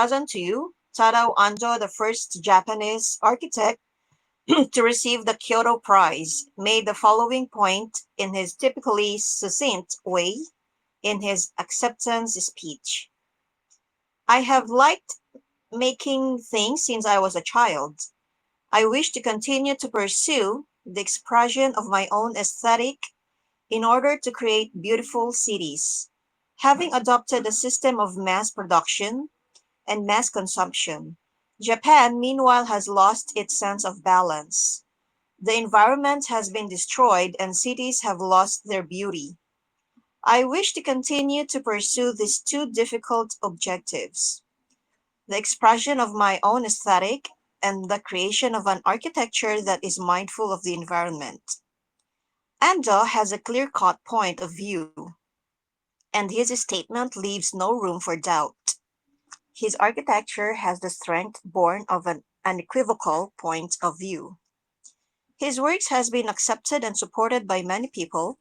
2002, Tadao Ando, the first Japanese architect to receive the Kyoto Prize, made the following point in his typically succinct way in his acceptance speech. I have liked making things since I was a child. I wish to continue to pursue the expression of my own aesthetic in order to create beautiful cities. Having adopted a system of mass production and mass consumption, Japan meanwhile has lost its sense of balance. The environment has been destroyed and cities have lost their beauty. I wish to continue to pursue these two difficult objectives: the expression of my own aesthetic and the creation of an architecture that is mindful of the environment. Ando has a clear-cut point of view, and his statement leaves no room for doubt. His architecture has the strength born of an unequivocal point of view. His works has been accepted and supported by many people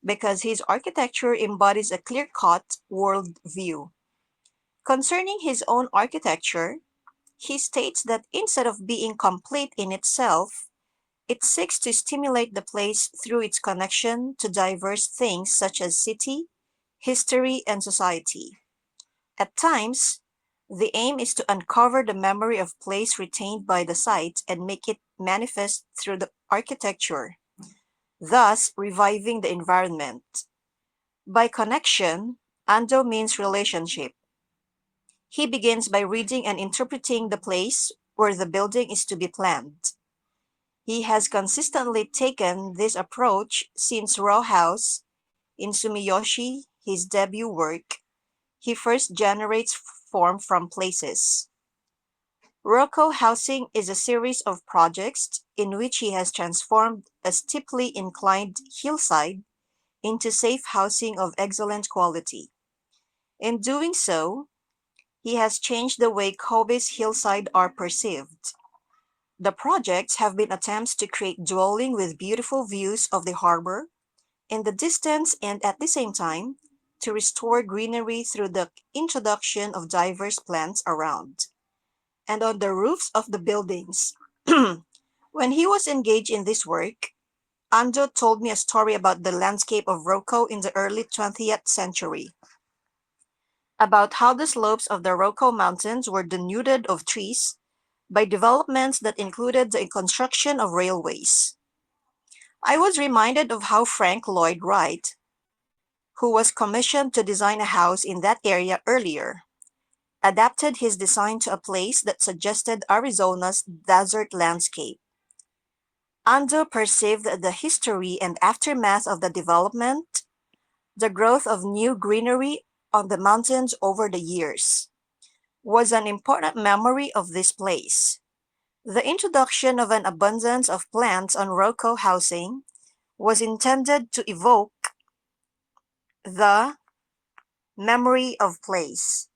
because his architecture embodies a clear-cut world view. Concerning his own architecture, he states that instead of being complete in itself, it seeks to stimulate the place through its connection to diverse things such as city, history, and society. At times, the aim is to uncover the memory of place retained by the site and make it manifest through the architecture, thus reviving the environment. By connection, Ando means relationship. He begins by reading and interpreting the place where the building is to be planned. He has consistently taken this approach since Row House in Sumiyoshi, his debut work. He first generates form from places. Roko Housing is a series of projects in which he has transformed a steeply inclined hillside into safe housing of excellent quality. In doing so, he has changed the way Kobe's hillside are perceived. The projects have been attempts to create dwelling with beautiful views of the harbor in the distance and at the same time to restore greenery through the introduction of diverse plants around and on the roofs of the buildings. When he was engaged in this work, Ando told me a story about the landscape of Roko in the early 20th century, about how the slopes of the Roko Mountains were denuded of trees by developments that included the construction of railways. I was reminded of how Frank Lloyd Wright, who was commissioned to design a house in that area earlier, adapted his design to a place that suggested Arizona's desert landscape. Ando perceived the history and aftermath of the development, the growth of new greenery on the mountains over the years, was an important memory of this place. The introduction of an abundance of plants on Roko housing was intended to evoke the memory of place.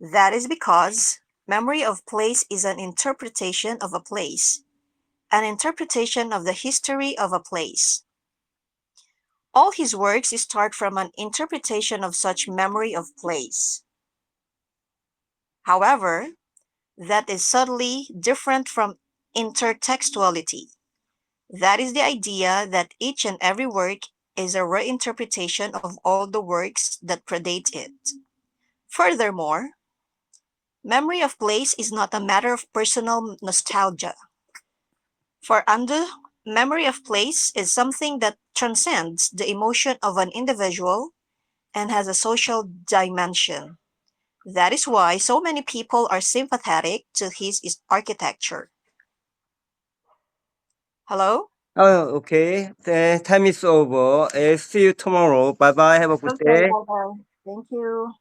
That is because memory of place is an interpretation of a place, an interpretation of the history of a place. All his works start from an interpretation of such memory of place. However, that is subtly different from intertextuality. That is the idea that each and every work is a reinterpretation of all the works that predate it. Furthermore, memory of place is not a matter of personal nostalgia. For Ando, memory of place is something that transcends the emotion of an individual and has a social dimension. That is why so many people are sympathetic to his architecture. Hello? Oh, okay. The time is over. See you tomorrow. Bye bye. Have a good Okay, day. bye-bye. Thank you.